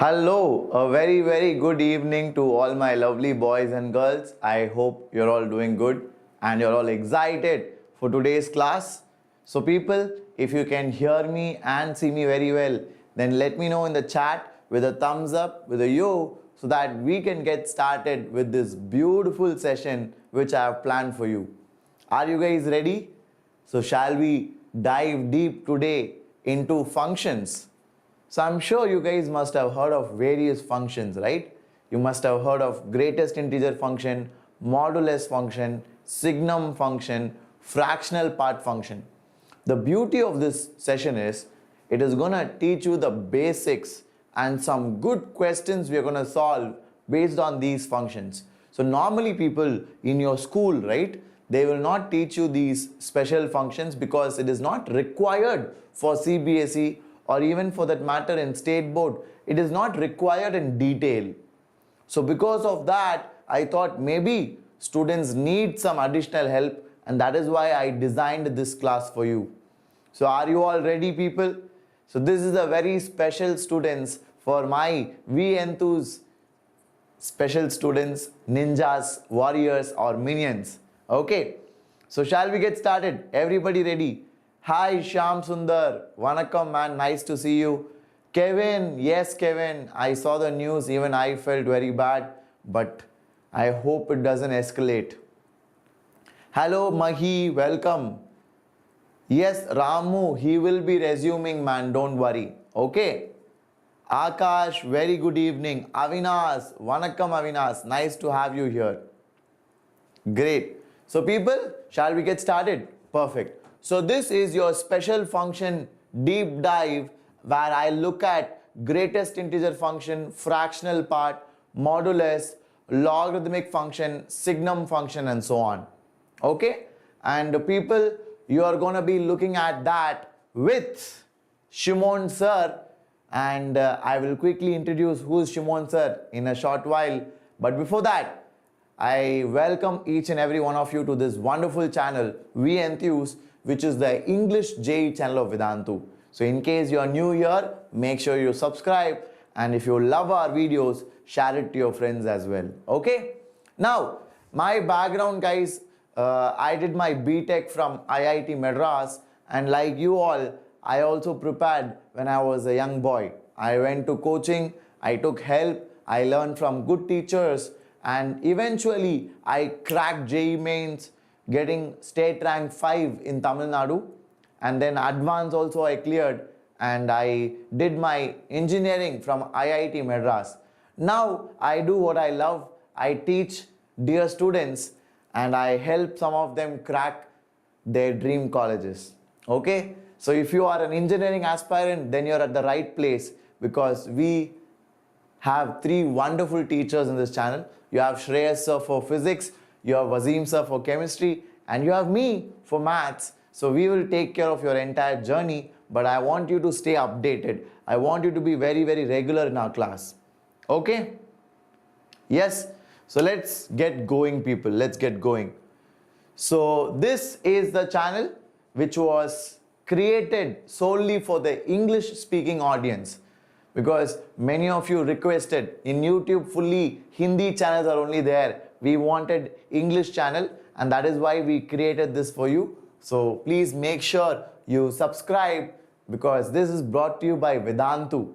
Hello, a very good evening to all my lovely boys and girls. I hope you're all doing good and you're all excited for today's class. So people, if you can hear me and see me very well, then let me know in the chat with a thumbs up, with a yo, so that we can get started with this beautiful session which I have planned for you. Are you guys ready? So shall we dive deep today into functions? So I'm sure you guys must have heard of various functions, right? You must have heard of greatest integer function, modulus function, signum function, fractional part function. The beauty of this session is it is going to teach you the basics and some good questions we are going to solve based on these functions. So normally people in your school, right, they will not teach you these special functions because it is not required for CBSE or even for that matter in state board. It is not required in detail. So because of that, I thought maybe students need some additional help, and that is why I designed this class for you. So are you all ready, people? So this is a very special students for my Enthuse special students, ninjas, warriors or minions. Okay, so shall we get started? Everybody ready? Hi Shyam Sundar, Vanakkam man, nice to see you. Kevin, yes Kevin, I saw the news, even I felt very bad, but I hope it doesn't escalate. Hello Mahi, welcome. Yes Ramu, he will be resuming man, don't worry. Okay. Akash, very good evening. Avinash, Vanakkam Avinash, nice to have you here. Great. So people, shall we get started? Perfect. So this is your special function deep dive where I look at greatest integer function, fractional part, modulus, logarithmic function, signum function and so on. Okay? And people, you are going to be looking at that with Shimon sir, and I will quickly introduce who is Shimon sir in a short while. But before that, I welcome each and every one of you to this wonderful channel, Enthuse, which is the English JEE channel of Vedantu. So in case you are new here, make sure you subscribe, and if you love our videos, share it to your friends as well. Okay? Now, my background guys, I did my BTech from IIT Madras, and like you all, I also prepared when I was a young boy. I went to coaching, I took help, I learned from good teachers, and eventually I cracked JEE mains, getting state rank 5 in Tamil Nadu, and then advance also I cleared, and I did my engineering from IIT Madras. Now I do what I love. I teach dear students and I help some of them crack their dream colleges. Okay, so if you are an engineering aspirant, then you're at the right place, because we have 3 wonderful teachers in this channel. You have Shreyas sir for physics, you have Wasim sir for chemistry, and you have me for maths. So we will take care of your entire journey, but I want you to stay updated. I want you to be very regular in our class. Okay? Yes? So let's get going, people. Let's get going. So this is the channel which was created solely for the English speaking audience, because many of you requested in YouTube fully Hindi channels are only there. We wanted English channel, and that is why we created this for you. So please make sure you subscribe, because this is brought to you by Vedantu.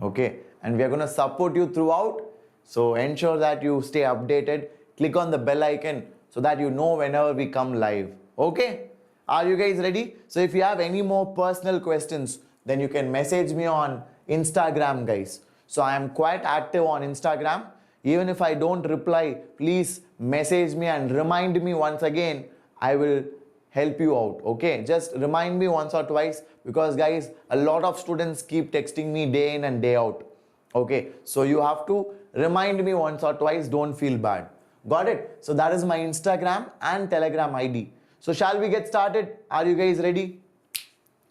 Okay, and we are going to support you throughout. So ensure that you stay updated. Click on the bell icon so that you know whenever we come live. Okay, are you guys ready? So if you have any more personal questions, then you can message me on Instagram, guys. So I am quite active on Instagram. Even if I don't reply, please message me and remind me once again. I will help you out. Okay, just remind me once or twice, because guys, a lot of students keep texting me day in and day out. Okay, so you have to remind me once or twice. Don't feel bad. Got it? So that is my Instagram and Telegram ID. So shall we get started? Are you guys ready?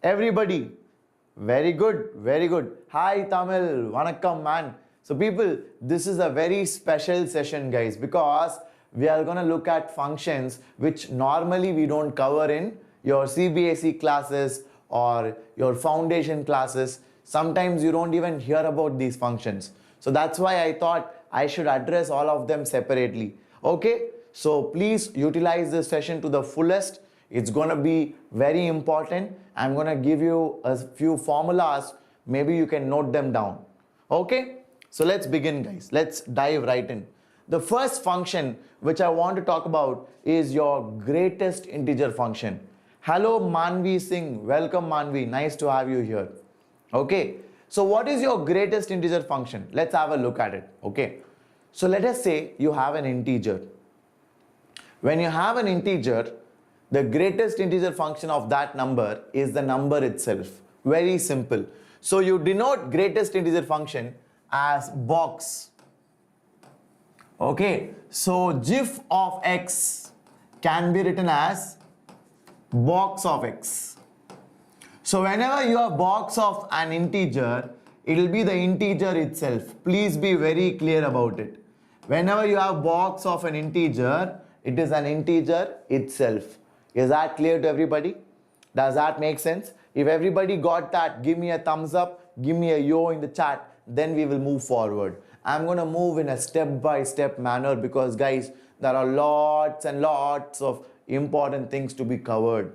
Everybody? Very good, very good. Hi Tamil, Vanakkam man. So people, this is a very special session guys, because we are going to look at functions which normally we don't cover in your CBSE classes or your foundation classes. Sometimes you don't even hear about these functions. So that's why I thought I should address all of them separately. Okay, so please utilize this session to the fullest. It's gonna be very important. I'm gonna give you a few formulas. Maybe you can note them down. Okay, so let's begin, guys. Let's dive right in. The first function which I want to talk about is your greatest integer function. Hello Manvi Singh, welcome Manvi, nice to have you here. Okay, so what is your greatest integer function? Let's have a look at it. Okay, so let us say you have an integer. When you have an integer, the greatest integer function of that number is the number itself. Very simple. So you denote greatest integer function as box. Okay, so GIF of x can be written as box of x. So whenever you have box of an integer, it will be the integer itself. Please be very clear about it. Whenever you have box of an integer, it is an integer itself. Is that clear to everybody? Does that make sense? If everybody got that, give me a thumbs up, give me a yo in the chat, then we will move forward. I'm going to move in a step-by-step manner because guys, there are lots and lots of important things to be covered.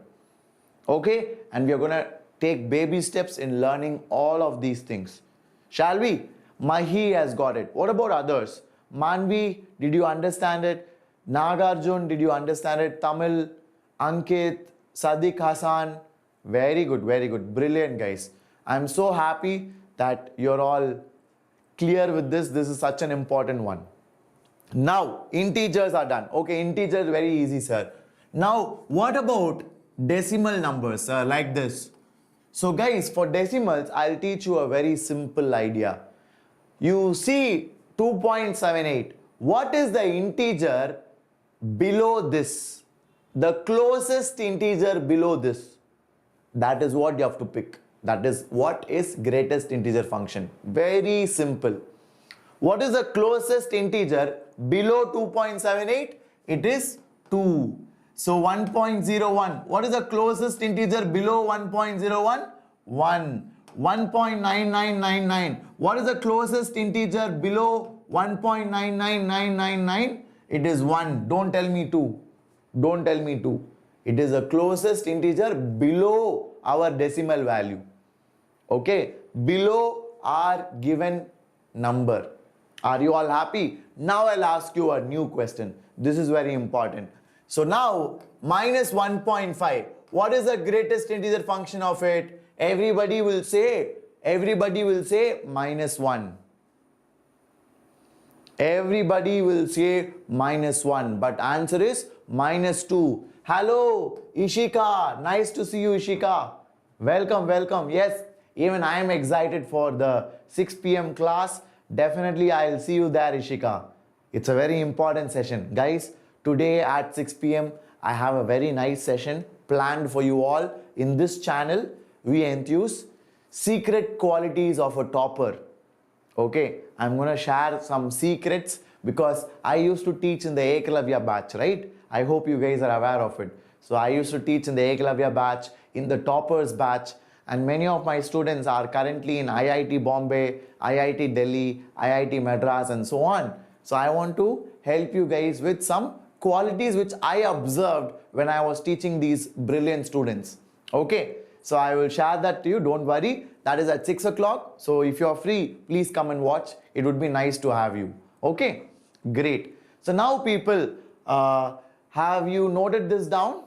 Okay, and we are going to take baby steps in learning all of these things. Shall we? Mahi has got it. What about others? Manvi, did you understand it? Nagarjun, did you understand it? Tamil, Ankit, Sadiq Hassan. Very good, brilliant guys. I'm so happy that you're all clear with this. This is such an important one. Now, integers are done. Okay, integers very easy, sir. Now, what about decimal numbers, like this? So guys, for decimals, I'll teach you a very simple idea. You see 2.78. What is the integer below this? The closest integer below this. That is what you have to pick. That is what is greatest integer function. Very simple. What is the closest integer below 2.78? It is 2. So 1.01. What is the closest integer below 1.01? 1. 1.99999. What is the closest integer below 1.99999? It is 1. Don't tell me 2. Don't tell me 2. It is the closest integer below our decimal value. Okay, below our given number. Are you all happy? Now I'll ask you a new question. This is very important. So now minus 1.5. What is the greatest integer function of it? Everybody will say minus 1. Everybody will say minus 1. But answer is minus 2. Hello Ishika. Nice to see you, Ishika. Welcome, welcome. Yes, even I am excited for the 6 p.m. class. Definitely I'll see you there, Ishika. It's a very important session. Guys, today at 6 p.m. I have a very nice session planned for you all. In this channel, we enthuse secret qualities of a topper. Okay, I'm going to share some secrets because I used to teach in the Ekalavya batch, right? I hope you guys are aware of it. So I used to teach in the Ekalavya batch, in the toppers batch, and many of my students are currently in IIT Bombay, IIT Delhi, IIT Madras and so on. So I want to help you guys with some qualities which I observed when I was teaching these brilliant students. Okay, so I will share that to you. Don't worry. That is at 6 o'clock. So if you're free, please come and watch. It would be nice to have you. Okay, great. So now people, have you noted this down?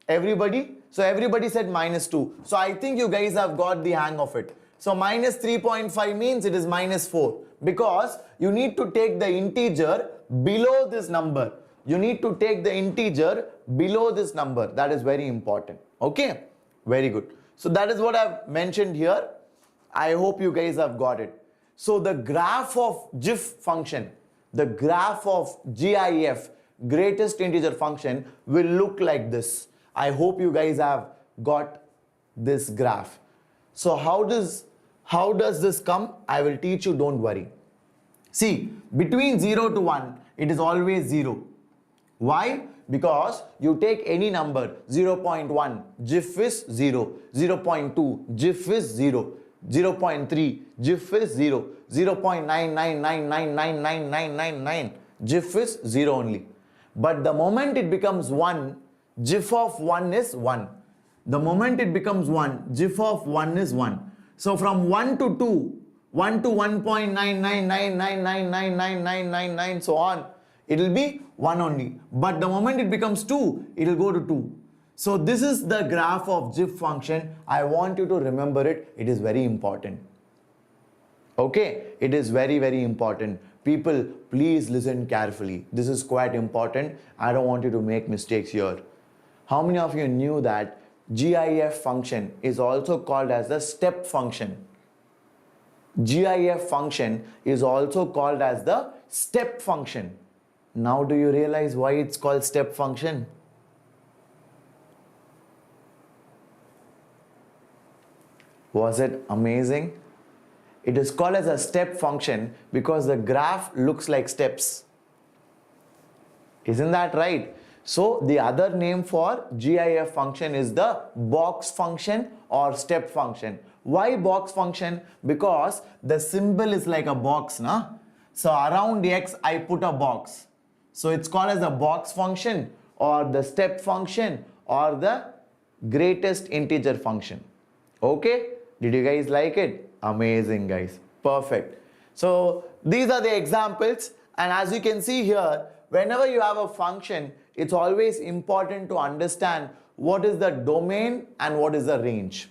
Everybody? So everybody said minus 2. So I think you guys have got the hang of it. So minus 3.5 means it is minus 4 because you need to take the integer below this number. You need to take the integer below this number. That is very important. Okay, very good. So that is what I've mentioned here. I hope you guys have got it. So the graph of GIF function, the graph of GIF, greatest integer function, will look like this. I hope you guys have got this graph. So how does this come? I will teach you, don't worry. See, between 0 to 1, it is always 0. Why? Because you take any number, 0.1, GIF is 0, 0.2, GIF is 0. 0.3, GIF is 0, 0.999999999, GIF is 0 only. But the moment it becomes 1, GIF of 1 is 1. The moment it becomes 1, GIF of 1 is 1. So from 1 to 2, 1 to 1.999999999, so on, it will be 1 only. But the moment it becomes 2, it will go to 2. So this is the graph of GIF function. I want you to remember it. It is very important. Okay, it is very, very important. People, please listen carefully. This is quite important. I don't want you to make mistakes here. How many of you knew that GIF function is also called as the step function? GIF function is also called as the step function. Now do you realize why it's called step function? Was it amazing? It is called as a step function because the graph looks like steps. Isn't that right? So the other name for GIF function is the box function or step function. Why box function? Because the symbol is like a box, na? So around x I put a box. So it's called as a box function or the step function or the greatest integer function. Okay? Did you guys like it? Amazing, guys. Perfect. So these are the examples, and as you can see here, whenever you have a function, it's always important to understand what is the domain and what is the range.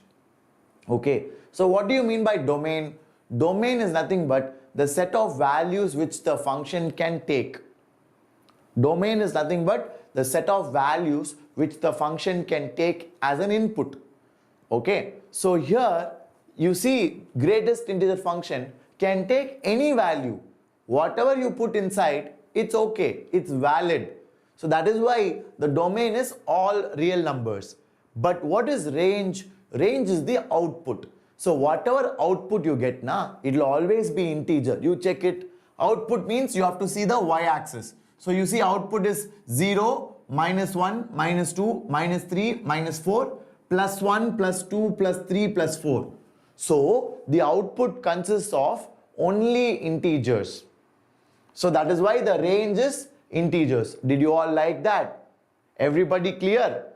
Okay. So what do you mean by domain? Domain is nothing but the set of values which the function can take. Domain is nothing but the set of values which the function can take as an input. Okay. So here you see greatest integer function can take any value. Whatever you put inside, it's okay. It's valid. So that is why the domain is all real numbers. But what is range? Range is the output. So whatever output you get, it will always be integer. You check it. Output means you have to see the y-axis. So you see output is 0, minus 1, minus 2, minus 3, minus 4, plus 1, plus 2, plus 3, plus 4. So the output consists of only integers. So that is why the range is integers. Did you all like that? Everybody clear?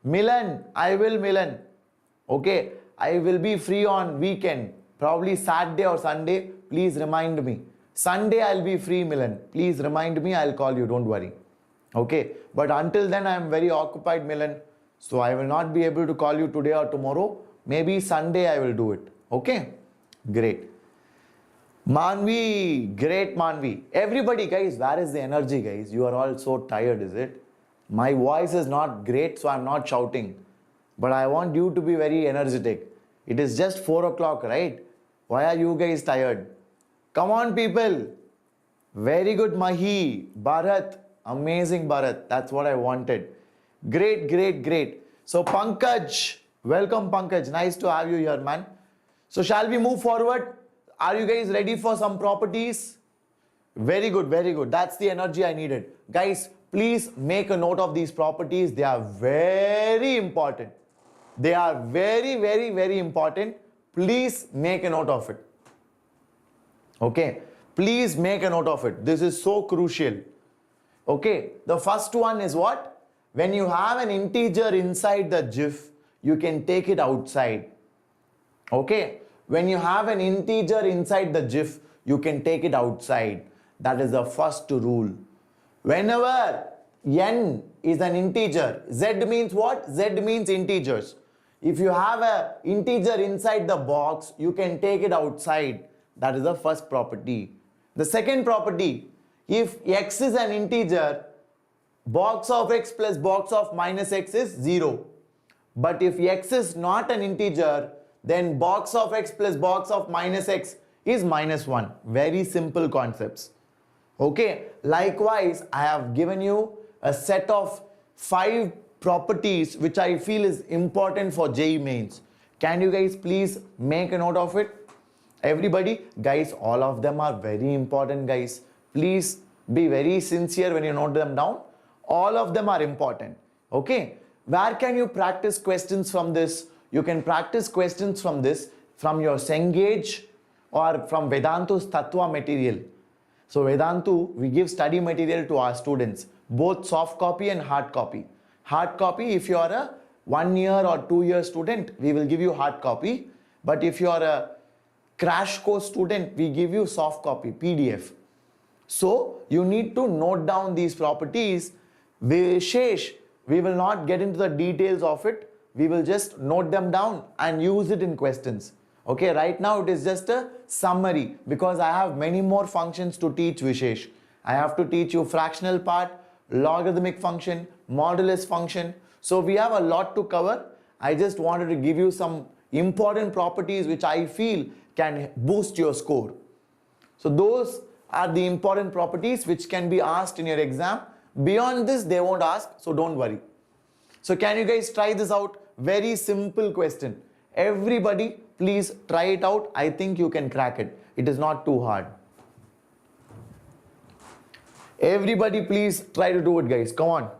Milan, I will Milan. Okay, I will be free on weekend, probably Saturday or Sunday. Please remind me. Sunday I'll be free, Milan. Please remind me, I'll call you, don't worry. Okay, but until then I am very occupied, Milan. So I will not be able to call you today or tomorrow. Maybe Sunday I will do it. Okay, great. Manvi, great Manvi. Everybody, guys, where is the energy, guys? You are all so tired, is it? My voice is not great, so I'm not shouting. But I want you to be very energetic. It is just 4 o'clock, right? Why are you guys tired? Come on, people. Very good, Mahi. Bharat. Amazing, Bharat. That's what I wanted. Great, great, great. So, Pankaj. Welcome, Pankaj. Nice to have you here, man. So, shall we move forward? Are you guys ready for some properties? Very good, very good. That's the energy I needed. Guys, please make a note of these properties. They are very important. They are very, very, very important. Please make a note of it. Okay. Please make a note of it. This is so crucial. Okay. The first one is what? When you have an integer inside the GIF, you can take it outside. Okay. When you have an integer inside the GIF, you can take it outside. That is the first rule. Whenever n is an integer, z means what? Z means integers. If you have an integer inside the box, you can take it outside. That is the first property. The second property, if x is an integer, box of x plus box of minus x is 0. But if x is not an integer, then box of x plus box of minus x is minus 1. Very simple concepts. Okay. Likewise, I have given you a set of 5 properties which I feel is important for JEE mains. Can you guys please make a note of it? Everybody, guys, all of them are very important, guys. Please be very sincere when you note them down. All of them are important. Okay. Where can you practice questions from this? You can practice questions from this from your Cengage or from Vedantu's Tattva material. So Vedantu, we give study material to our students, both soft copy and hard copy. Hard copy, if you are a 1 year or 2 year student, we will give you hard copy. But if you are a crash course student, we give you soft copy, PDF. So you need to note down these properties. Vishesh, we will not get into the details of it. We will just note them down and use it in questions. Okay, right now it is just a summary because I have many more functions to teach, Vishesh. I have to teach you fractional part, logarithmic function, modulus function. So we have a lot to cover. I just wanted to give you some important properties which I feel can boost your score. So those are the important properties which can be asked in your exam. Beyond this, they won't ask, so don't worry. So can you guys try this out? Very simple question. Everybody, please try it out. I think you can crack it. It is not too hard. Everybody, please try to do it, guys. Come on.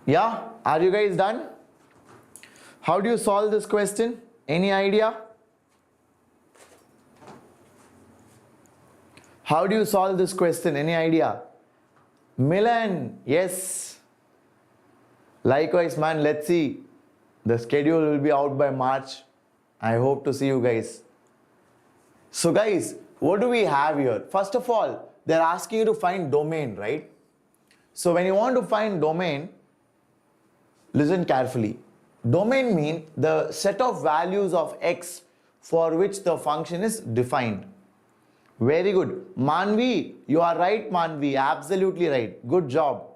Yeah, are you guys done? How do you solve this question? Any idea? How do you solve this question? Any idea? Milan, yes. Likewise, man, let's see. The schedule will be out by March. I hope to see you guys. So guys, what do we have here? First of all, they're asking you to find domain, right? So when you want to find domain, listen carefully. Domain means the set of values of x for which the function is defined. Very good. Manvi, you are right, Manvi. Absolutely right. Good job.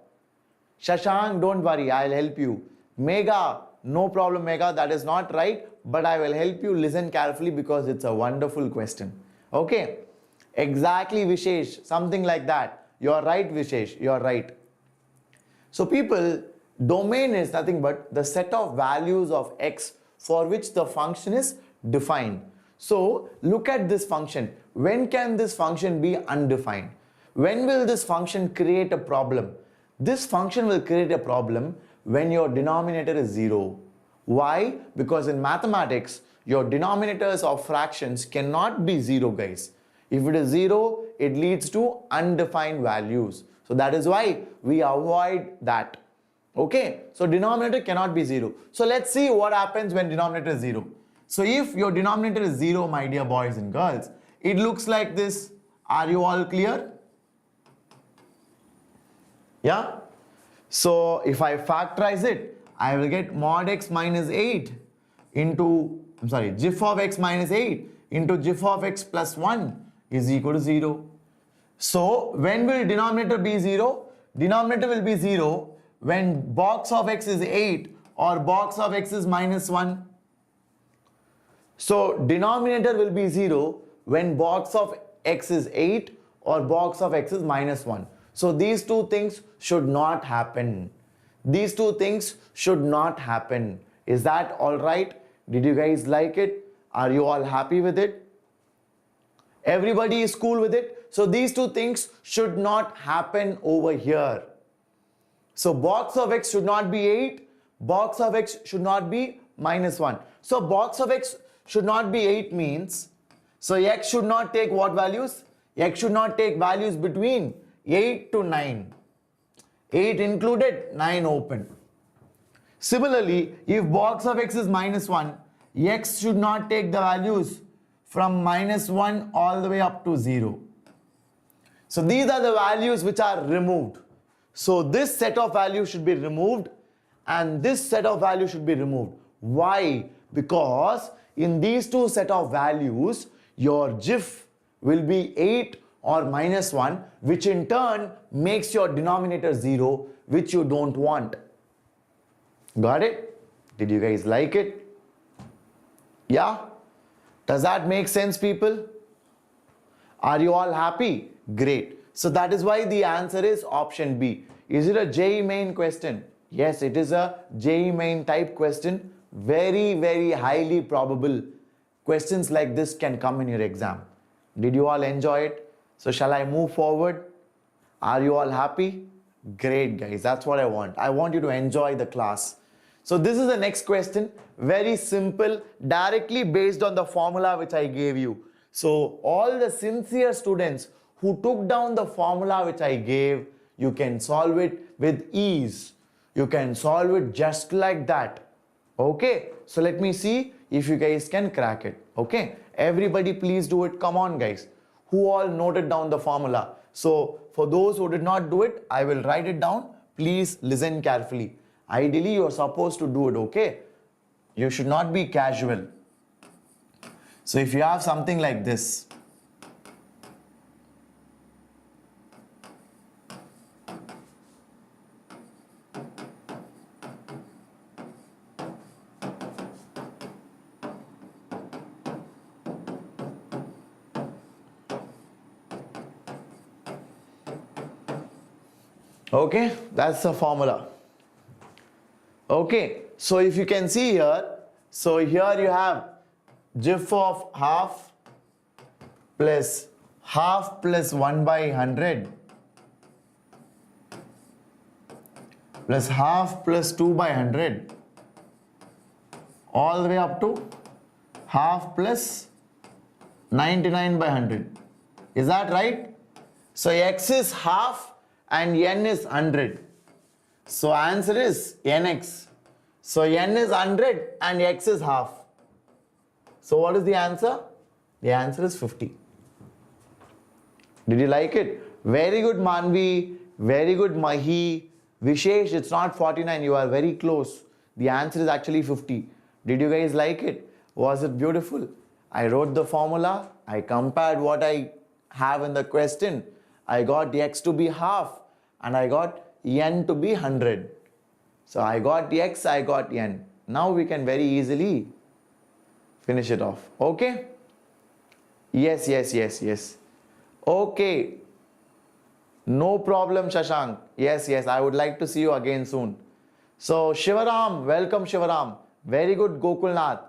Shashank, don't worry. I'll help you. Mega, no problem, Mega. That is not right, but I will help you. Listen carefully because it's a wonderful question. Okay. Exactly, Vishesh. Something like that. You are right, Vishesh. You are right. So people, domain is nothing but the set of values of x for which the function is defined. So look at this function. When can this function be undefined? When will this function create a problem? This function will create a problem when your denominator is 0. Why? Because in mathematics, your denominators of fractions cannot be 0, guys. If it is 0, it leads to undefined values. So that is why we avoid that. Okay, so denominator cannot be 0. So let's see what happens when denominator is 0. So if your denominator is 0, my dear boys and girls, it looks like this. Are you all clear? Yeah? So if I factorize it, I will get mod x minus 8 into, GIF of x minus 8 into GIF of x plus 1 is equal to 0. So when will denominator be 0? Denominator will be 0 when box of x is 8 or box of x is minus 1. So denominator will be 0 when box of x is 8 or box of x is minus 1. So these two things should not happen. These two things should not happen. Is that all right? Did you guys like it? Are you all happy with it? Everybody is cool with it? So these two things should not happen over here. So box of x should not be 8, box of x should not be minus 1. So box of x should not be 8 means, so x should not take what values? X should not take values between 8 to 9. 8 included, 9 open. Similarly, if box of x is minus 1, x should not take the values from minus 1 all the way up to 0. So these are the values which are removed. So this set of values should be removed and this set of values should be removed. Why? Because in these two set of values, your GIF will be 8 or minus 1, which in turn makes your denominator 0, which you don't want. Got it? Did you guys like it? Yeah? Does that make sense, people? Are you all happy? Great. So that is why the answer is option B. Is it a JEE main question? Yes, it is a JEE main type question. Very, very highly probable questions like this can come in your exam. Did you all enjoy it? So shall I move forward? Are you all happy? Great, guys. That's what I want. I want you to enjoy the class. So this is the next question. Very simple, directly based on the formula which I gave you. So all the sincere students who took down the formula which I gave, you can solve it with ease. You can solve it just like that. Okay, so let me see if you guys can crack it. Okay, everybody please do it. Come on, guys. Who all noted down the formula? So for those who did not do it, I will write it down. Please listen carefully. Ideally, you are supposed to do it, okay? You should not be casual. So if you have something like this, okay, that's the formula. Okay, so if you can see here, so here you have GIF of half plus 1 by 100 plus half plus 2 by 100 all the way up to half plus 99 by 100. Is that right? So x is half and n is 100. So answer is nx. So n is 100 and x is half. So what is the answer? The answer is 50. Did you like it? Very good, Manvi. Very good, Mahi. Vishesh, it's not 49. You are very close. The answer is actually 50. Did you guys like it? Was it beautiful? I wrote the formula. I compared what I have in the question. I got x to be half and I got n to be 100. So I got x, I got n. Now we can very easily finish it off. Okay? Yes. Okay. No problem, Shashank. Yes, I would like to see you again soon. So Shivaram, welcome Shivaram. Very good, Gokulnath.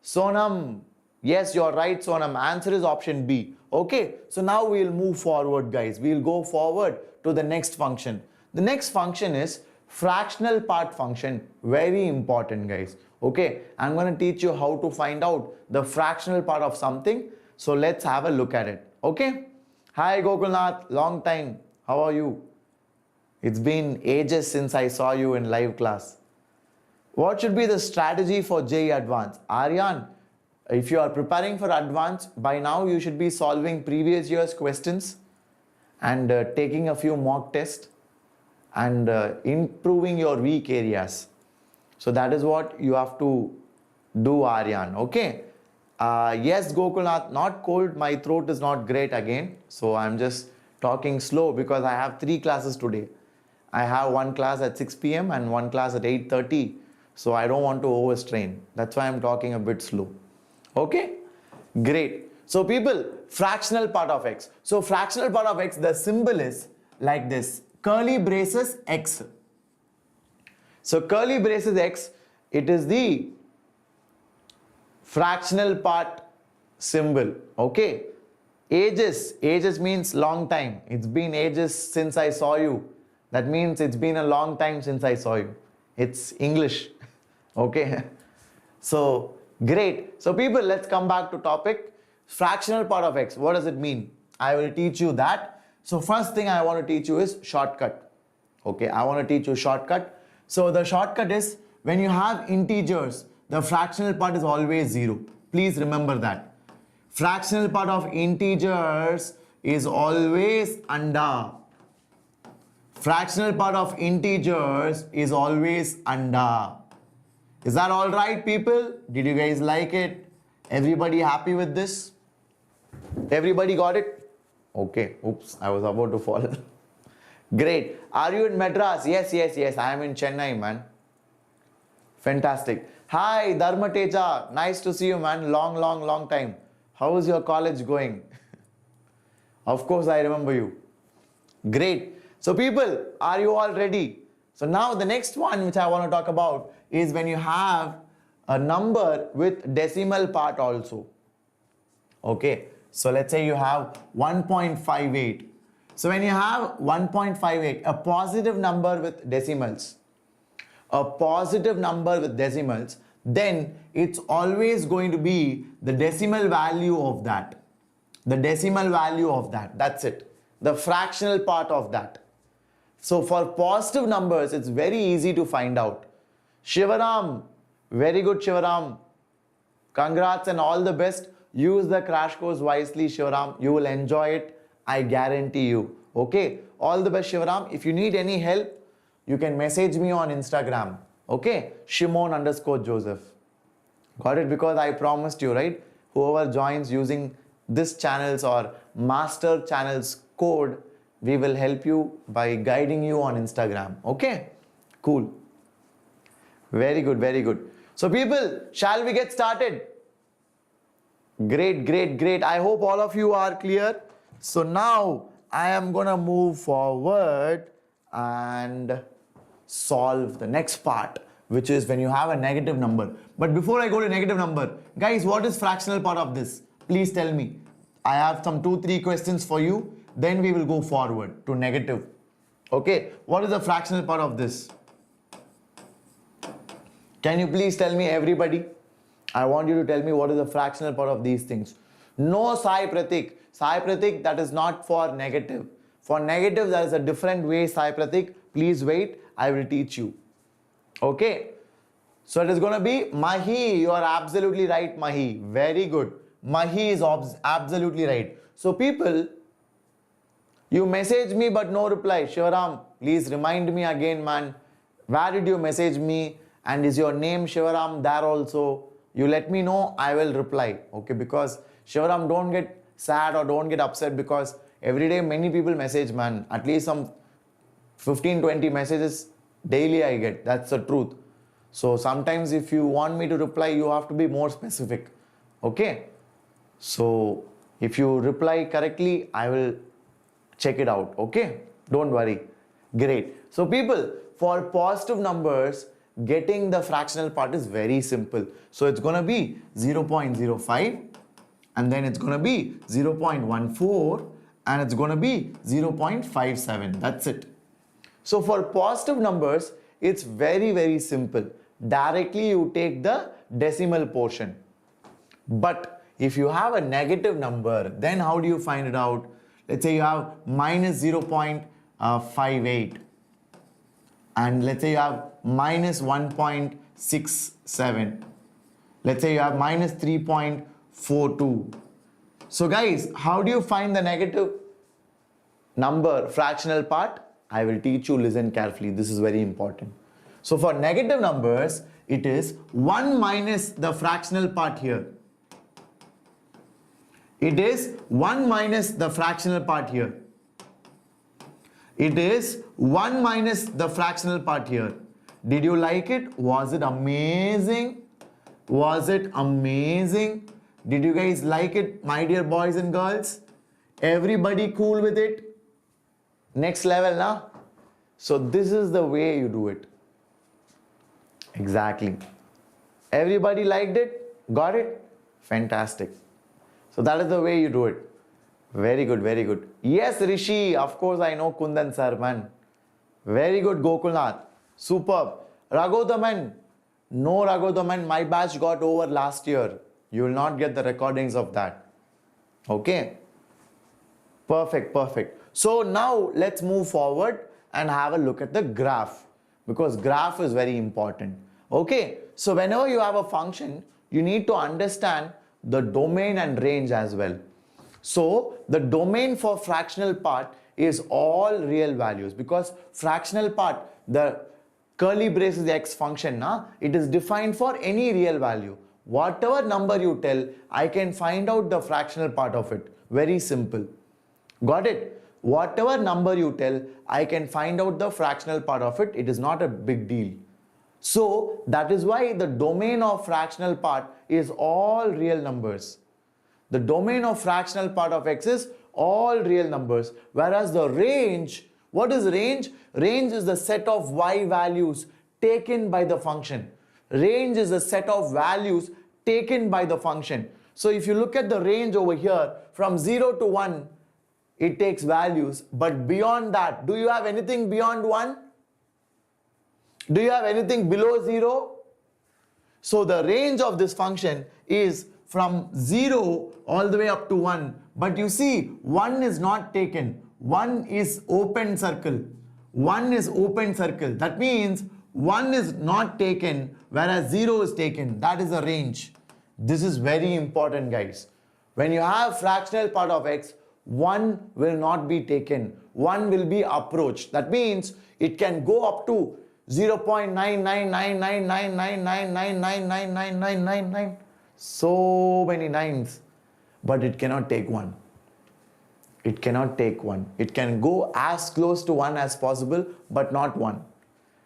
Sonam, yes, you're right, Sonam. Answer is option B. Okay, so now we'll move forward, guys. We'll go forward to the next function. The next function is fractional part function. Very important, guys. Okay, I'm going to teach you how to find out the fractional part of something. So let's have a look at it. Okay. Hi Gokulnath, long time. How are you? It's been ages since I saw you in live class. What should be the strategy for JEE Advanced? Aryan, if you are preparing for Advanced, by now you should be solving previous year's questions and taking a few mock tests and improving your weak areas. So that is what you have to do, Aryan. Okay. Yes, Gokulnath, not cold. My throat is not great again. So I'm just talking slow because I have 3 classes today. I have one class at 6 p.m. and one class at 8:30. So I don't want to overstrain. That's why I'm talking a bit slow. Okay. Great. So people, fractional part of x. So fractional part of x, the symbol is like this. Curly braces x. So curly braces x, it is the fractional part symbol. Okay. Ages means long time. It's been ages since I saw you. That means it's been a long time since I saw you. It's English. Okay. So great. So people, let's come back to topic. Fractional part of x. What does it mean? I will teach you that. So first thing I want to teach you is shortcut. Okay, I want to teach you shortcut. So the shortcut is when you have integers, the fractional part is always 0. Please remember that. Fractional part of integers is always under. Fractional part of integers is always under. Is that all right, people? Did you guys like it? Everybody happy with this? Everybody got it? Okay. Oops, I was about to fall. Great. Are you in Madras? Yes. I am in Chennai, man. Fantastic. Hi, Dharmateja. Nice to see you, man. Long time. How is your college going? Of course, I remember you. Great. So people, are you all ready? So now the next one which I want to talk about is when you have a number with decimal part also. Okay. So let's say you have 1.58. So when you have 1.58, a positive number with decimals, then it's always going to be the decimal value of that. That's it. The fractional part of that. So for positive numbers, it's very easy to find out. Shivaram, very good Shivaram. Congrats and all the best. Use the crash course wisely, Shivaram. You will enjoy it. I guarantee you. Okay. All the best, Shivaram. If you need any help, you can message me on Instagram. Okay. Shimon_Joseph. Got it? Because I promised you, right? Whoever joins using this channel's or master channel's code, we will help you by guiding you on Instagram. Okay. Cool. Very good. Very good. So people, shall we get started? Great. I hope all of you are clear. So now I am going to move forward and solve the next part, which is when you have a negative number. But before I go to negative number, guys, what is fractional part of this? Please tell me. I have some 2-3 questions for you. Then we will go forward to negative. Okay. What is the fractional part of this? Can you please tell me, everybody? I want you to tell me what is the fractional part of these things. No Sai Pratik. Sai Pratik, that is not for negative. For negative, there is a different way, Sai Pratik. Please wait. I will teach you. Okay. So it is going to be Mahi. You are absolutely right, Mahi. Very good. Mahi is absolutely right. So people, you message me but no reply. Shivaram, please remind me again, man. Where did you message me? And is your name Shivaram there also? You let me know, I will reply. Okay, because Shivaram, don't get sad or don't get upset because every day many people message, man. At least some 15-20 messages daily I get. That's the truth. So sometimes if you want me to reply, you have to be more specific. Okay. So if you reply correctly, I will check it out. Okay. Don't worry. Great. So people, for positive numbers, getting the fractional part is very simple. So it's going to be 0.05 and then it's going to be 0.14 and it's going to be 0.57. That's it. So for positive numbers, it's very simple. Directly you take the decimal portion. But if you have a negative number, then how do you find it out? Let's say you have minus 0.58 and let's say you have minus 1.67. Let's say you have minus 3.42. So guys, how do you find the negative number fractional part? I will teach you, listen carefully. This is very important. So for negative numbers, it is 1 minus the fractional part here. It is 1 minus the fractional part here. It is 1 minus the fractional part here. Did you like it? Was it amazing? Was it amazing? Did you guys like it, my dear boys and girls? Everybody cool with it? Next level, now. So this is the way you do it. Exactly. Everybody liked it? Got it? Fantastic. So that is the way you do it. Very good, very good. Yes, Rishi. Of course, I know Kundan sir, man. Very good, Gokulnath. Superb. Raghodaman. No, Raghodaman. My batch got over last year. You will not get the recordings of that. Okay. Perfect, perfect. So now let's move forward and have a look at the graph, because graph is very important. Okay. So whenever you have a function, you need to understand the domain and range as well. So the domain for fractional part is all real values, because fractional part, the curly braces x function, it is defined for any real value. Whatever number you tell, I can find out the fractional part of it. Very simple. Got it? Whatever number you tell, I can find out the fractional part of it. It is not a big deal. So that is why the domain of fractional part is all real numbers. The domain of fractional part of x is all real numbers, whereas the range, what is range? Range is the set of y values taken by the function. Range is a set of values taken by the function. So if you look at the range over here, from 0 to 1, it takes values, but beyond that, do you have anything beyond 1? Do you have anything below 0? So the range of this function is from 0 all the way up to 1. But you see, 1 is not taken. 1 is open circle. 1 is open circle. That means 1 is not taken, whereas 0 is taken. That is the range. This is very important, guys. When you have fractional part of x, 1 will not be taken. 1 will be approached. That means it can go up to 0.999999999999999, so many nines, but it cannot take 1. It cannot take 1. It can go as close to 1 as possible, but not 1.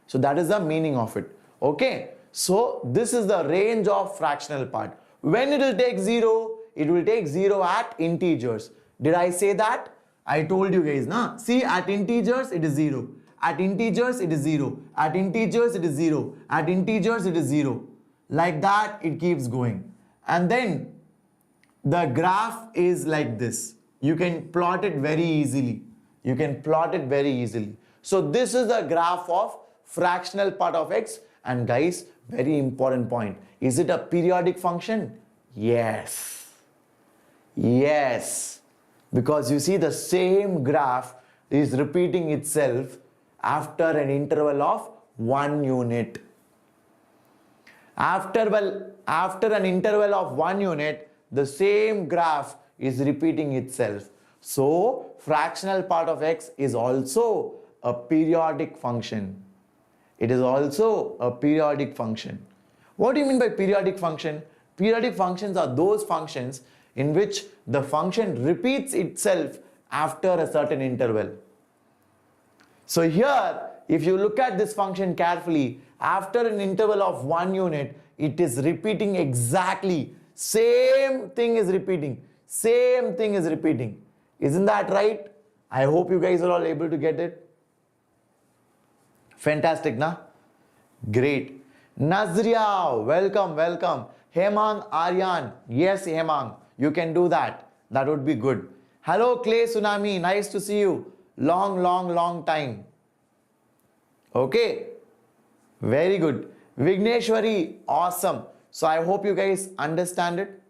So that is the meaning of it. Okay, so this is the range of fractional part. When it will take 0, it will take 0 at integers. Did I say that? I told you guys, na? See, at integers it is 0. At integers it is 0. At integers it is 0. At integers it is 0. Like that it keeps going. And then the graph is like this. You can plot it very easily. You can plot it very easily. So this is the graph of fractional part of x. And guys, very important point. Is it a periodic function? Yes. Yes. Because you see the same graph is repeating itself after an interval of 1 unit. After an interval of 1 unit, the same graph is repeating itself. So fractional part of x is also a periodic function. It is also a periodic function. What do you mean by periodic function? Periodic functions are those functions in which the function repeats itself after a certain interval. So here, if you look at this function carefully, after an interval of 1 unit, it is repeating exactly. Same thing is repeating. Same thing is repeating. Isn't that right? I hope you guys are all able to get it. Fantastic, na? Great. Nazria, welcome, welcome. Hemang Aryan, yes Hemang, you can do that. That would be good. Hello Clay Tsunami, nice to see you. Long time. Okay, very good. Vigneshwari, awesome. So I hope you guys understand it.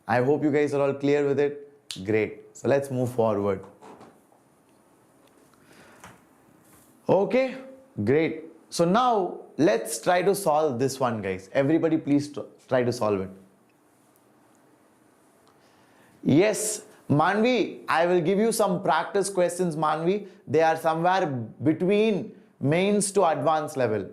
I hope you guys are all clear with it. Great. So let's move forward. Okay, great. So now let's try to solve this one, guys. Everybody please try to solve it. Yes, Manvi, I will give you some practice questions, Manvi. They are somewhere between mains to advanced level.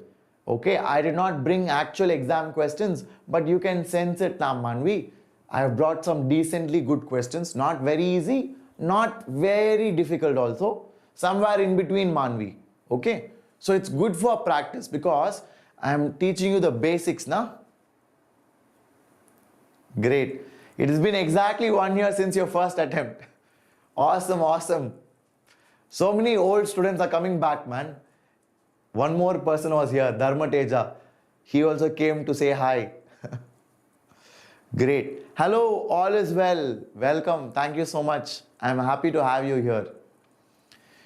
Okay, I did not bring actual exam questions, but you can sense it now, Manvi. I have brought some decently good questions. Not very easy, not very difficult also. Somewhere in between, Manvi. Okay, so it's good for practice because I am teaching you the basics now. Great. It has been exactly 1 year since your first attempt. Awesome, awesome. So many old students are coming back, man. One more person was here, Dharma Teja. He also came to say hi. Great. Hello, all is well. Welcome. Thank you so much. I am happy to have you here.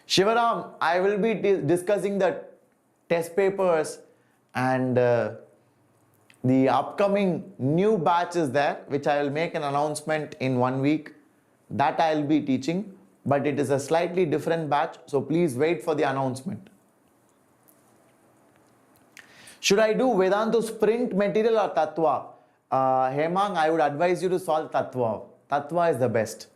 Shivaram, I will be discussing the test papers and the upcoming new batch is there, which I will make an announcement in 1 week. That I will be teaching, but it is a slightly different batch, so please wait for the announcement. Should I do Vedantu sprint material or Tattva? Hemang, I would advise you to solve Tattva. Tattva is the best,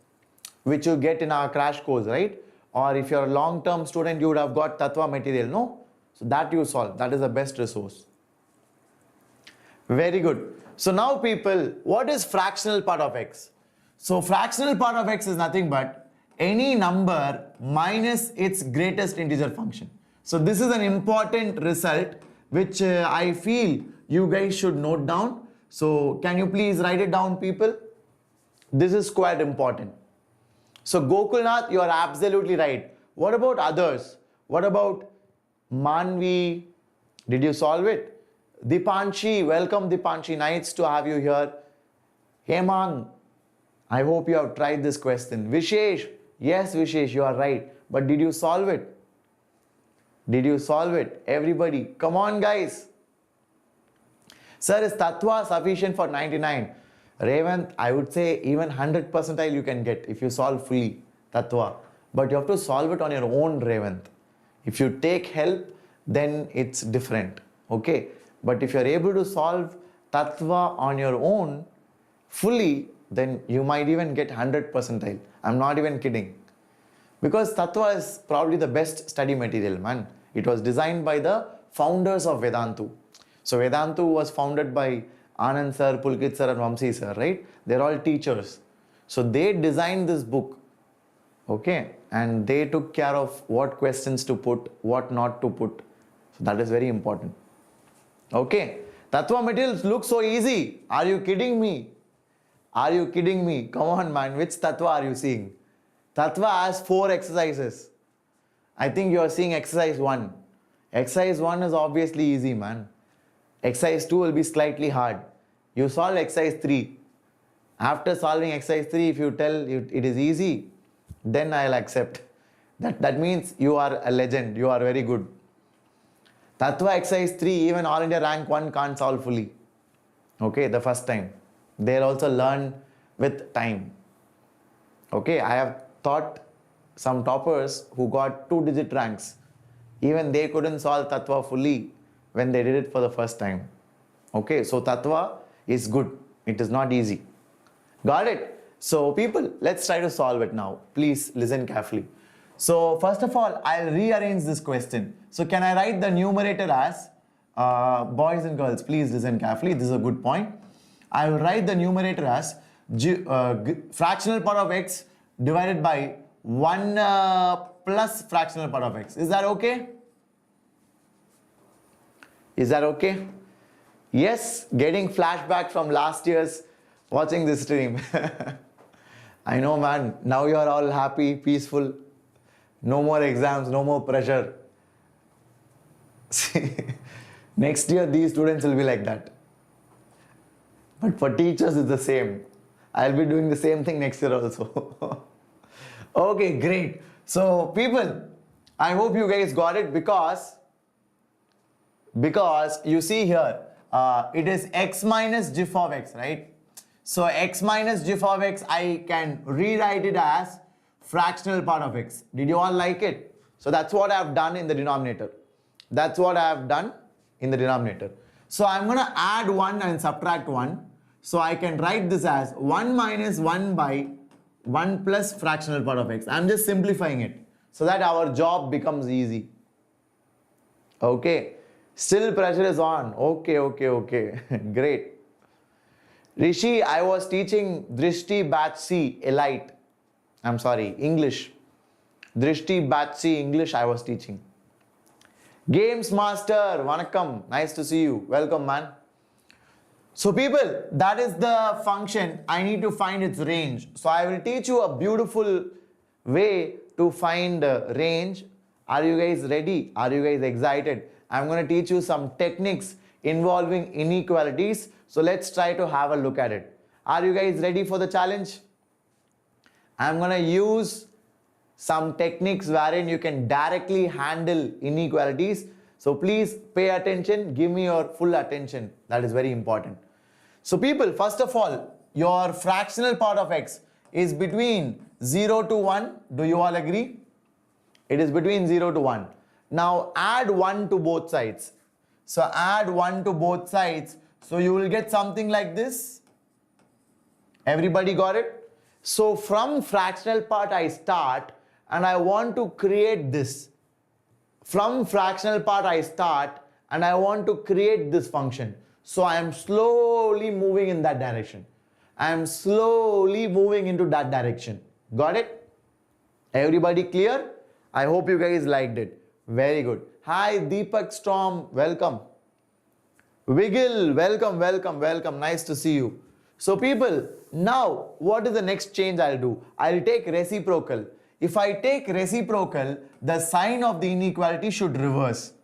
which you get in our crash course, right? Or if you're a long-term student, you would have got Tattva material, no? So that you solve. That is the best resource. Very good. So now people, what is fractional part of x? So fractional part of x is nothing but any number minus its greatest integer function. So this is an important result which I feel you guys should note down. So can you please write it down, people? This is quite important. So Gokulnath, you are absolutely right. What about others? What about Manvi? Did you solve it? Dipanshi, welcome Dipanshi. Nice to have you here. Hemang, I hope you have tried this question. Vishesh, yes Vishesh, you are right. But did you solve it? Did you solve it? Everybody, come on guys. Sir, is Tattva sufficient for 99? Revant, I would say even 100 percentile you can get if you solve fully Tattva. But you have to solve it on your own, Revant. If you take help, then it's different. Okay? But if you're able to solve Tattva on your own fully, then you might even get 100 percentile. I'm not even kidding. Because Tattva is probably the best study material, man. It was designed by the founders of Vedantu. So Vedantu was founded by Anand sir, Pulkit sir and Vamsi sir, right? They're all teachers. So they designed this book. Okay? And they took care of what questions to put, what not to put. So that is very important. Okay? Tattva materials look so easy. Are you kidding me? Are you kidding me? Come on, man. Which Tattva are you seeing? Tattva has 4 exercises. I think you are seeing exercise 1. Exercise 1 is obviously easy, man. Exercise 2 will be slightly hard. You solve exercise 3. After solving exercise 3, if you tell it is easy, then I'll accept. That means you are a legend. You are very good. Tattva exercise 3, even All India rank 1 can't solve fully. Okay, the first time. They'll also learn with time. Okay, I have taught some toppers who got 2-digit ranks. Even they couldn't solve Tattva fully when they did it for the first time. Okay, so Tattva is good. It is not easy. Got it? So people, let's try to solve it now. Please listen carefully. So first of all, I'll rearrange this question. So can I write the numerator as, boys and girls, please listen carefully. This is a good point. I will write the numerator as fractional part of x divided by 1 plus fractional part of x. Is that okay? Is that okay? Yes, getting flashback from last year's watching this stream. I know, man. Now you are all happy, peaceful. No more exams, no more pressure. Next year, these students will be like that. But for teachers, it's the same. I'll be doing the same thing next year also. Okay, great. So, people, I hope you guys got it because you see here, it is x minus GIF of x, right? So x minus GIF of x, I can rewrite it as fractional part of x. Did you all like it? So that's what I have done in the denominator. That's what I have done in the denominator. So I'm going to add 1 and subtract 1. So I can write this as 1 minus 1 by 1 plus fractional part of x. I'm just simplifying it so that our job becomes easy. Okay. Still pressure is on. Okay. Great. Rishi, I was teaching Drishti Batch C, Elite. I'm sorry, English. Drishti Batch C, English I was teaching. Games Master, Vanakkam. Nice to see you. Welcome, man. So people, that is the function. I need to find its range. So I will teach you a beautiful way to find range. Are you guys ready? Are you guys excited? I'm going to teach you some techniques involving inequalities. So let's try to have a look at it. Are you guys ready for the challenge? I'm going to use some techniques wherein you can directly handle inequalities. So please pay attention. Give me your full attention. That is very important. So people, first of all, your fractional part of x is between 0 to 1. Do you all agree? It is between 0 to 1. Now add 1 to both sides. So add 1 to both sides. So you will get something like this. Everybody got it? So from fractional part I start and I want to create this. From fractional part I start and I want to create this function. So I am slowly moving in that direction. I am slowly moving into that direction. Got it? Everybody clear? I hope you guys liked it. Very good. Hi Deepak Storm, welcome. Wiggle, welcome, welcome, welcome. Nice to see you. So people, now what is the next change I'll do? I'll take reciprocal. If I take reciprocal, the sign of the inequality should reverse.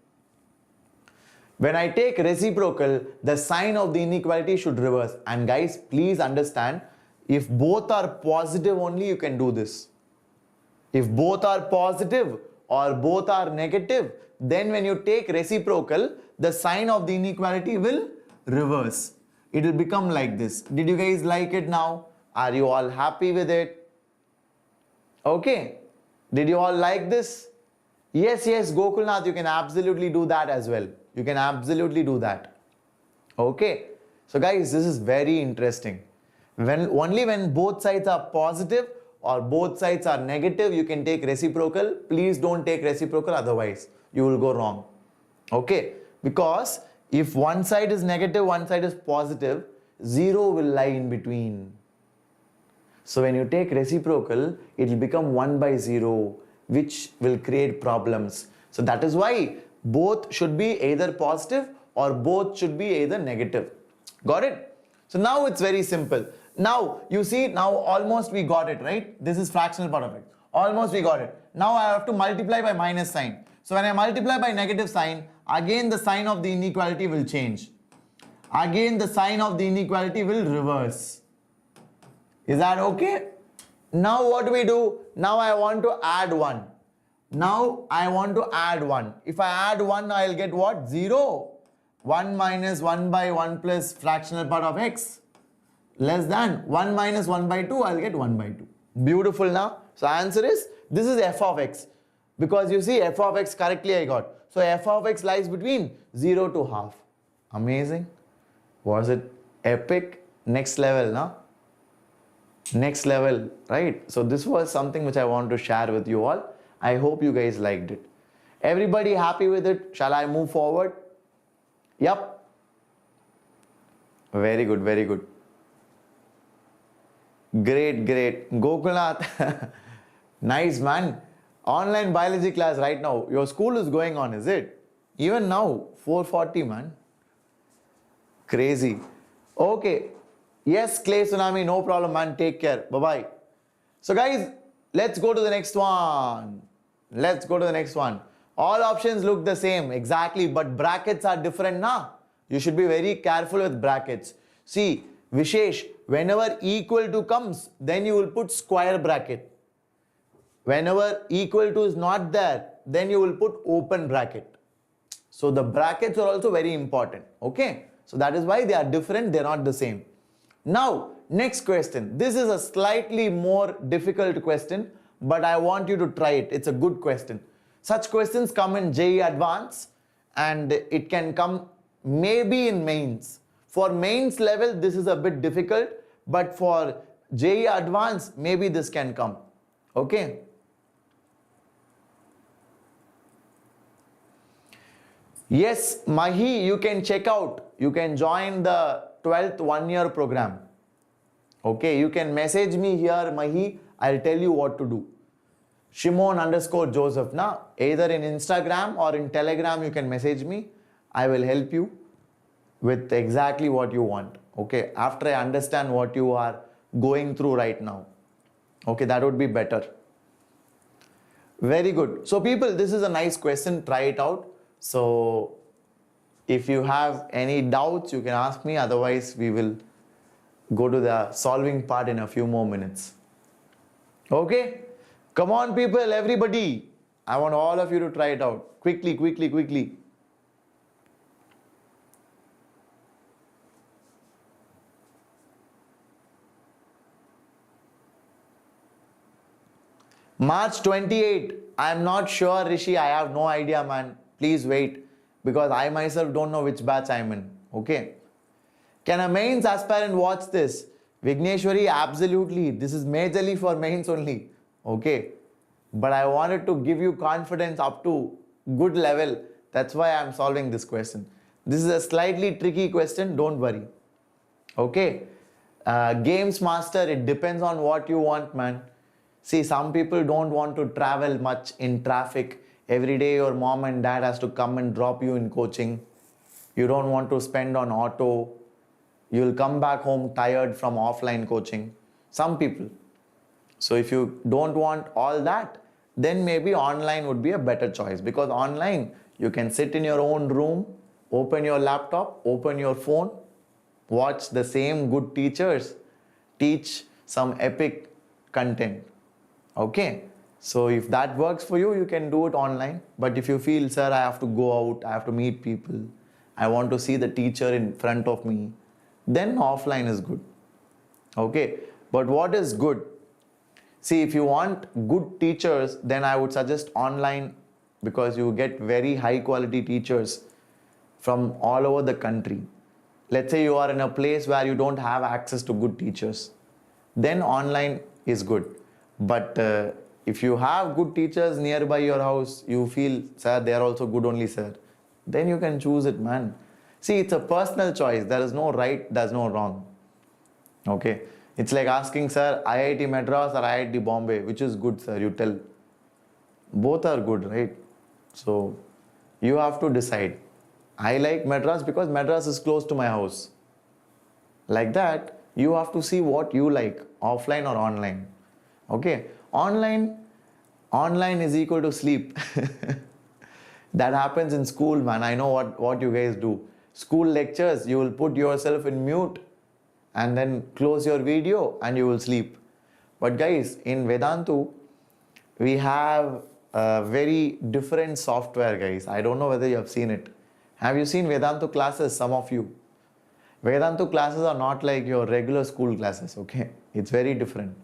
When I take reciprocal, the sign of the inequality should reverse. And guys, please understand, if both are positive only, you can do this. If both are positive or both are negative, then when you take reciprocal, the sign of the inequality will reverse. It will become like this. Did you guys like it now? Are you all happy with it? Okay. Did you all like this? Yes, yes, Gokulnath, you can absolutely do that as well. You can absolutely do that. Okay. So guys, this is very interesting. Only when both sides are positive or both sides are negative, you can take reciprocal. Please don't take reciprocal, otherwise you will go wrong. Okay. Because if one side is negative, one side is positive, 0 will lie in between. So when you take reciprocal, it will become 1 by 0, which will create problems. So that is why both should be either positive or both should be either negative. Got it? So now it's very simple. Now you see, now almost we got it, right? This is fractional part of it. Almost we got it. Now I have to multiply by minus sign. So when I multiply by negative sign, again the sign of the inequality will change. Again the sign of the inequality will reverse. Is that okay? Now what do we do? Now I want to add 1. Now I want to add 1. If I add 1, I'll get what? 0. 1 minus 1 by 1 plus fractional part of x less than 1 minus 1 by 2, I'll get 1 by 2. Beautiful now. So answer is, this is f of x. Because you see f of x correctly I got. So f of x lies between 0 to half. Amazing. Was it epic? Next level, no? Next level, right? So this was something which I want to share with you all. I hope you guys liked it. Everybody happy with it? Shall I move forward? Yep. Very good, very good. Great, great. Gokulnath. Nice, man. Online biology class right now. Your school is going on, is it? Even now, 4:40, man. Crazy. Okay. Yes, Clay Tsunami, no problem, man. Take care. Bye-bye. So guys, let's go to the next one. Let's go to the next one. All options look the same, exactly, but brackets are different now. You should be very careful with brackets. See, Vishesh, whenever equal to comes, then you will put square bracket. Whenever equal to is not there, then you will put open bracket. So the brackets are also very important. Okay. So that is why they are different. They are not the same. Now, next question. This is a slightly more difficult question, but I want you to try it. It's a good question. Such questions come in JEE Advanced and it can come maybe in mains. For mains level, this is a bit difficult, but for JEE Advanced, maybe this can come. Okay. Yes, Mahi, you can check out. You can join the 12th one-year program. Okay, you can message me here, Mahi. I'll tell you what to do. Shimon_Joseph. Now, either in Instagram or in Telegram, you can message me. I will help you with exactly what you want. Okay, after I understand what you are going through right now. Okay, that would be better. Very good. So people, this is a nice question. Try it out. So if you have any doubts, you can ask me. Otherwise, we will go to the solving part in a few more minutes. Okay. Come on, people, everybody. I want all of you to try it out. Quickly, quickly, quickly. March 28. I am not sure, Rishi. I have no idea, man. Please wait. Because I myself don't know which batch I am in. Okay. Can a mains aspirant watch this? Vigneshwari, absolutely. This is majorly for mains only. Okay. But I wanted to give you confidence up to good level. That's why I am solving this question. This is a slightly tricky question. Don't worry. Okay. Games master, it depends on what you want, man. See, some people don't want to travel much in traffic. Every day your mom and dad has to come and drop you in coaching. you don't want to spend on auto, you'll come back home tired from offline coaching. Some people. So if you don't want all that, then maybe online would be a better choice, because online you can sit in your own room, open your laptop, open your phone, watch the same good teachers teach some epic content. Okay, so if that works for you, you can do it online. But if you feel, sir, I have to go out, I have to meet people, I want to see the teacher in front of me, then offline is good. Okay, but what is good? See, if you want good teachers, then I would suggest online, because you get very high quality teachers from all over the country. Let's say you are in a place where you don't have access to good teachers, then online is good. But if you have good teachers nearby your house, you feel, sir, they are also good only, sir, then you can choose it, man. See, it's a personal choice. There is no right, there's no wrong. Okay. It's like asking, sir, IIT Madras or IIT Bombay, which is good, sir? You tell. Both are good, right? So you have to decide. I like Madras because Madras is close to my house. Like that, you have to see what you like, offline or online. Okay? Online is equal to sleep. That happens in school, man. I know what you guys do. School lectures, you will put yourself in mute and then close your video and you will sleep. But guys, in Vedantu, we have a very different software, guys. I don't know whether you have seen it. Have you seen Vedantu classes, some of you? Vedantu classes are not like your regular school classes, okay? It's very different.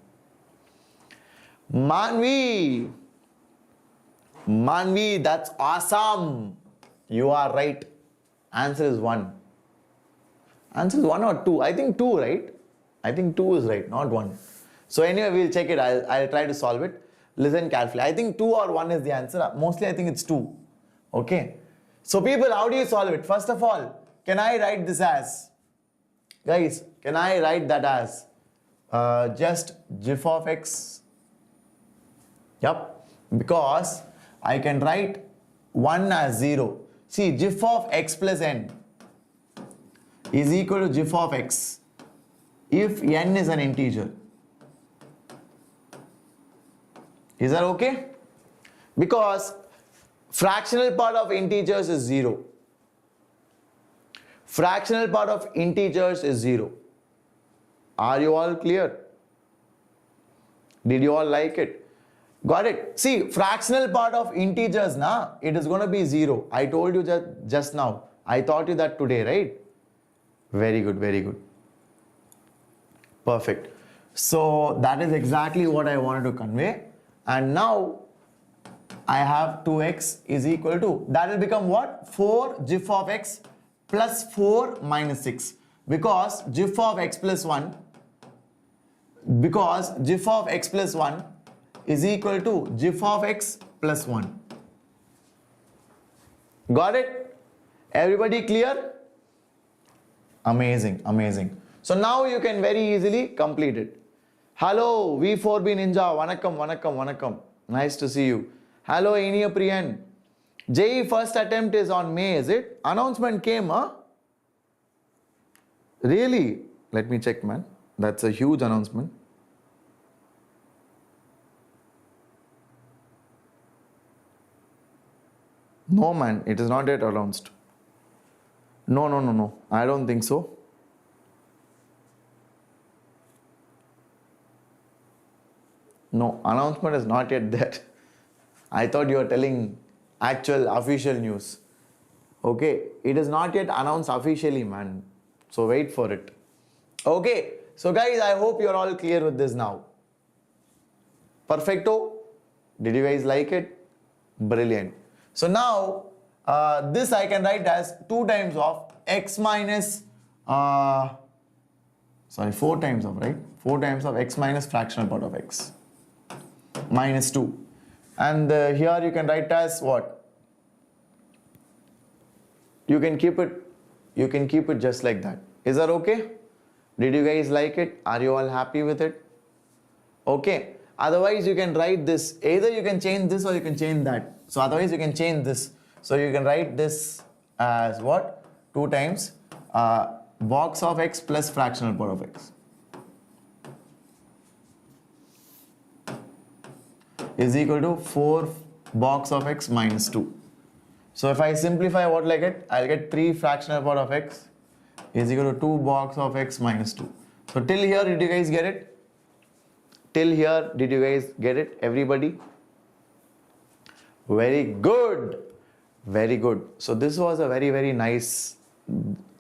Manvi, that's awesome. You are right. Answer is 1. Answer is 1 or 2? I think 2, right? I think 2 is right, not 1. So anyway, we'll check it. I'll try to solve it. Listen carefully. I think 2 or 1 is the answer. Mostly I think it's 2. Okay. So people, how do you solve it? First of all, can I write this as? Guys, can I write that as just GIF of x? Yup. Because I can write 1 as 0. See, GIF of x plus n is equal to GIF of x if n is an integer. Is that okay? Because fractional part of integers is 0. Fractional part of integers is 0. Are you all clear? Did you all like it? Got it? See, fractional part of integers, it is going to be 0. I told you just now. I taught you that today, right? Very good, very good. Perfect. So that is exactly what I wanted to convey. And now I have 2x is equal to, that will become what? 4 GIF of x plus 4 minus 6. Because GIF of x plus 1 is equal to GIF of x plus 1. Got it? Everybody clear? Amazing, amazing. So now you can very easily complete it. Hello, V4B Ninja. Vanakkam, vanakkam, vanakkam. Nice to see you. Hello, Iniya Priyan. JEE first attempt is on May, is it? Announcement came, huh? Really? Let me check, man. That's a huge announcement. No, man. It is not yet announced. No. I don't think so. No, announcement is not yet there. I thought you were telling actual official news. Okay, it is not yet announced officially, man. So wait for it. Okay, so guys, I hope you're all clear with this now. Perfecto? Did you guys like it? Brilliant. So now, this I can write as 2 times of x minus, 4 times of, right? 4 times of x minus fractional part of x minus 2. And here you can write as what? You can keep it just like that. Is that okay? Did you guys like it? Are you all happy with it? Okay. Otherwise, you can write this. Either you can change this or you can change that. So otherwise, you can change this. So you can write this as what? 2 times box of x plus fractional part of x is equal to 4 box of x minus 2. So if I simplify, what will I get? I'll get 3 fractional part of x is equal to 2 box of x minus 2. So till here, did you guys get it? Till here, did you guys get it? Everybody? Very good. Very good. So this was a very, very nice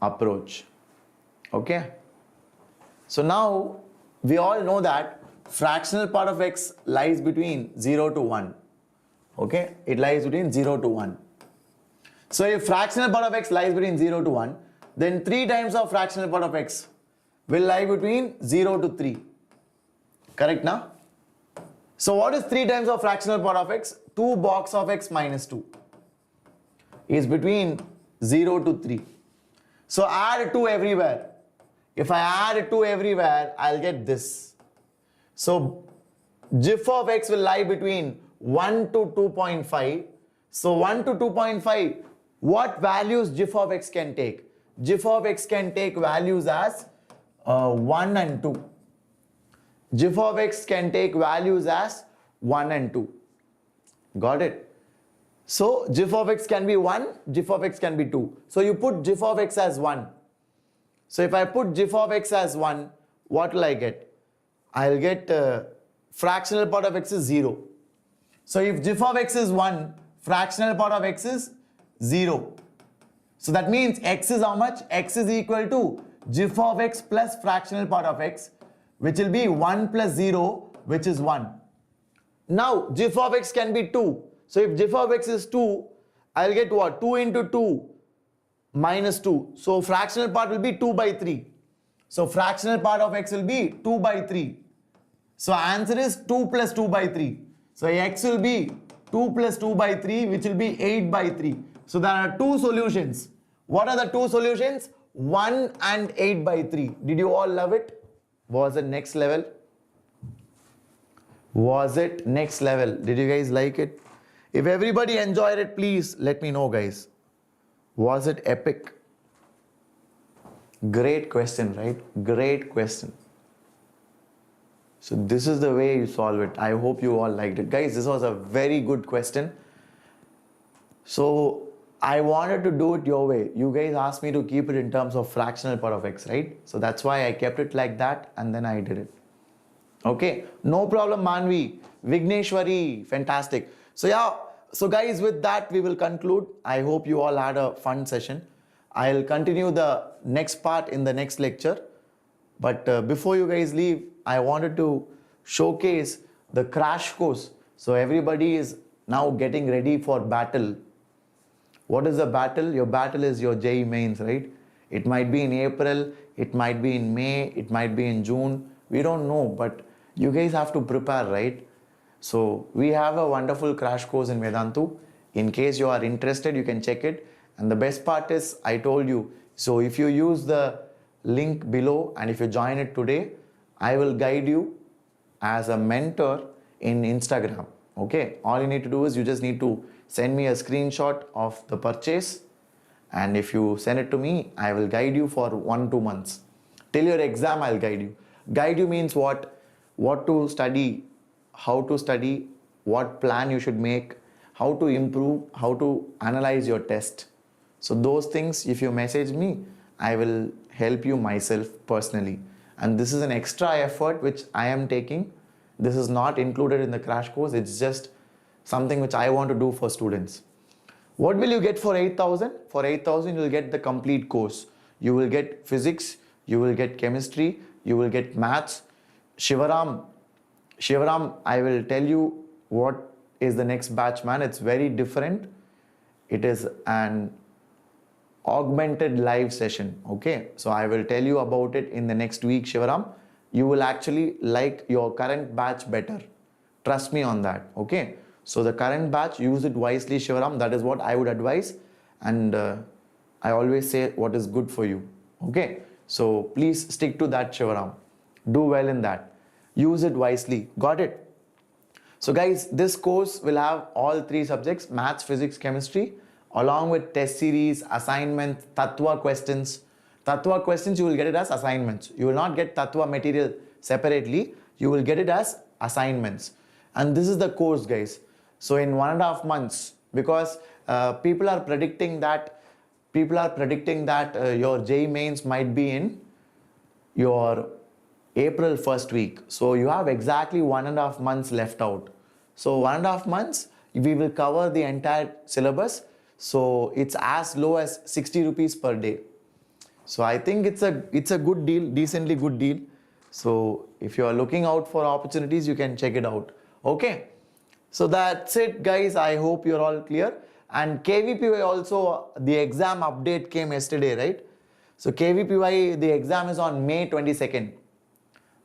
approach. Okay. So now we all know that fractional part of x lies between 0 to 1. Okay. It lies between 0 to 1. So if fractional part of x lies between 0 to 1, then 3 times of fractional part of x will lie between 0 to 3. Correct now? So what is 3 times of fractional part of x? 2 box of x minus 2 is between 0 to 3. So add 2 everywhere. If I add 2 everywhere, I'll get this. So GIF of x will lie between 1 to 2.5. So 1 to 2.5, what values GIF of x can take? GIF of x can take values as 1 and 2. GIF of x can take values as 1 and 2. Got it? So GIF of x can be 1, GIF of x can be 2. So you put GIF of x as 1. So if I put GIF of x as 1, what will I get? I'll get fractional part of x is 0. So if GIF of x is 1, fractional part of x is 0. So that means x is how much? X is equal to GIF of x plus fractional part of x, which will be 1 plus 0, which is 1. Now GIF of x can be 2. So if GIF of x is 2, I'll get what? 2 into 2 minus 2. So fractional part will be 2 by 3. So fractional part of x will be 2 by 3. So answer is 2 plus 2 by 3. So x will be 2 plus 2 by 3, which will be 8 by 3. So there are 2 solutions. What are the 2 solutions? 1 and 8 by 3. Did you all love it? Was it next level? Was it next level? Did you guys like it? If everybody enjoyed it, please let me know, guys. Was it epic? Great question, right? Great question. So this is the way you solve it. I hope you all liked it. Guys, this was a very good question. So I wanted to do it your way. You guys asked me to keep it in terms of fractional part of x, right? So that's why I kept it like that and then I did it. Okay, no problem, Manvi. Vigneshwari, fantastic. So yeah, so guys, with that we will conclude. I hope you all had a fun session. I'll continue the next part in the next lecture. But before you guys leave, I wanted to showcase the crash course. So everybody is now getting ready for battle. What is the battle? Your battle is your JEE mains, right? It might be in April, it might be in May, it might be in June. We don't know, but you guys have to prepare, right? So we have a wonderful crash course in Vedantu. In case you are interested, you can check it. And the best part is, I told you, so if you use the link below and if you join it today, I will guide you as a mentor in Instagram. Okay, all you need to do is you just need to send me a screenshot of the purchase, and if you send it to me, I will guide you for 1-2 months. Till your exam, I'll guide you. Guide you means what to study, how to study, what plan you should make, how to improve, how to analyze your test. So those things, if you message me, I will help you myself personally. And this is an extra effort which I am taking. This is not included in the crash course. It's just something which I want to do for students. What will you get for 8,000? For 8,000, you will get the complete course. You will get physics, you will get chemistry, you will get maths. Shivaram, I will tell you what is the next batch, man. It's very different. It is an augmented live session. Okay, so I will tell you about it in the next week, Shivaram. You will actually like your current batch better. Trust me on that. Okay, so the current batch, use it wisely, Shivaram. That is what I would advise. And I always say what is good for you. Okay, so please stick to that, Shivaram. Do well in that. Use it wisely. Got it? So guys, this course will have all 3 subjects, maths, physics, chemistry, along with test series, assignments, Tattva questions. Tattva questions, you will get it as assignments. You will not get Tattva material separately. You will get it as assignments. And this is the course, guys. So in 1.5 months, because people are predicting that your JEE mains might be in your April first week. So you have exactly 1.5 months left out. So 1.5 months, we will cover the entire syllabus. So it's as low as 60 rupees per day. So I think it's a good deal, decently good deal. So if you are looking out for opportunities, you can check it out. Okay. So that's it, guys. I hope you're all clear. And KVPY also, the exam update came yesterday, right? So KVPY, the exam is on May 22nd.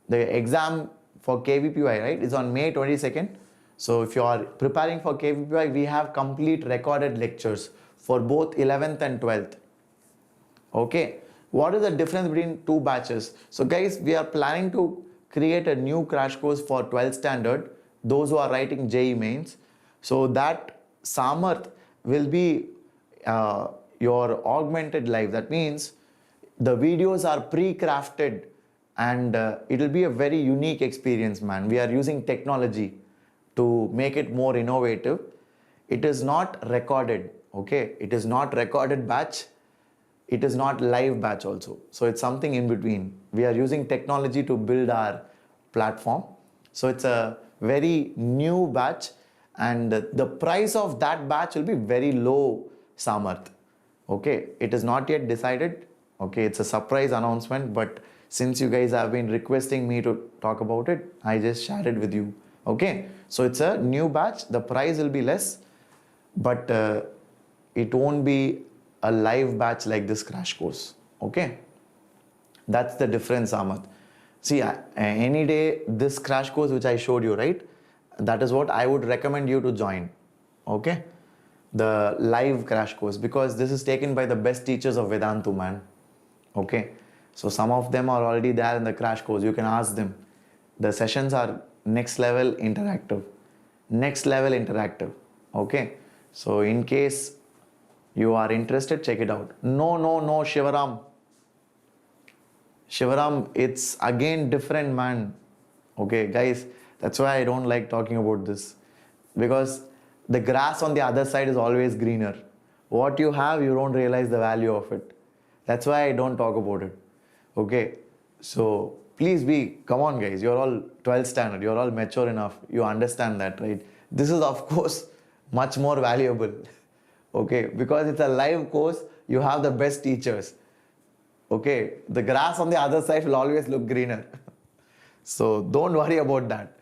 The exam for KVPY, right, is on May 22nd. So if you are preparing for KVPY, we have complete recorded lectures for both 11th and 12th. Okay. What is the difference between two batches? So guys, we are planning to create a new crash course for 12th standard, those who are writing JEE mains. So that Samarth will be your augmented live. That means the videos are pre-crafted and it will be a very unique experience, man. We are using technology to make it more innovative. It is not recorded, okay? It is not recorded batch. It is not live batch also. So it's something in between. We are using technology to build our platform. So it's a very new batch and the price of that batch will be very low, Samarth. Okay, it is not yet decided. Okay, it's a surprise announcement, but since you guys have been requesting me to talk about it, I just shared it with you. Okay, so it's a new batch. The price will be less, but it won't be a live batch like this crash course. Okay, that's the difference, Ahmad. See, any day this crash course which I showed you, right, that is what I would recommend you to join. Okay, the live crash course, because this is taken by the best teachers of Vedantu, man. Okay, so some of them are already there in the crash course. You can ask them. The sessions are next level interactive. Okay, so in case you are interested, check it out. No, Shivaram, it's again different, man. Okay, guys, that's why I don't like talking about this, because the grass on the other side is always greener. What you have, you don't realize the value of it. That's why I don't talk about it. Okay, so please come on, guys, you're all 12th standard, you're all mature enough, you understand that, right? This is, of course, much more valuable. Okay, because it's a live course, you have the best teachers. Okay, the grass on the other side will always look greener. So don't worry about that.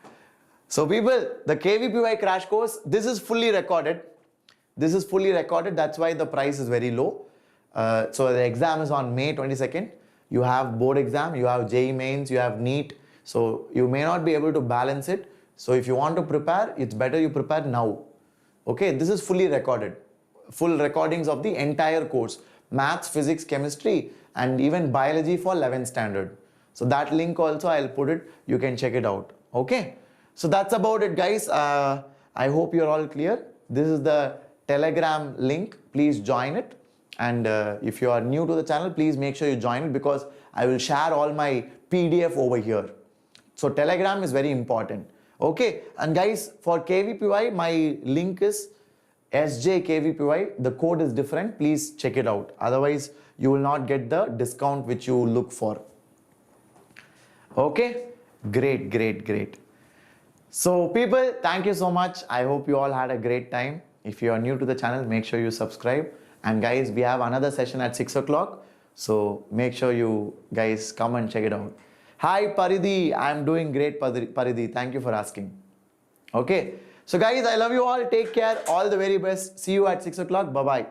So people, the KVPY crash course, this is fully recorded. That's why the price is very low. So the exam is on May 22nd. You have board exam, you have JEE mains, you have NEET. So you may not be able to balance it. So if you want to prepare, it's better you prepare now. Okay, this is fully recorded. Full recordings of the entire course. Maths, physics, chemistry, and even biology for 11th standard. So that link also I'll put it. You can check it out. Okay. So that's about it, guys. I hope you're all clear. This is the Telegram link. Please join it. And if you are new to the channel, please make sure you join it, because I will share all my PDF over here. So Telegram is very important. Okay. And guys, for KVPY, my link is SJKVPY. The code is different. Please check it out. Otherwise, you will not get the discount which you look for. Okay. Great. So people, thank you so much. I hope you all had a great time. If you are new to the channel, make sure you subscribe. And guys, we have another session at 6 o'clock. So make sure you guys come and check it out. Hi Paridhi, I am doing great, Paridhi. Thank you for asking. Okay. So guys, I love you all. Take care. All the very best. See you at 6 o'clock. Bye-bye.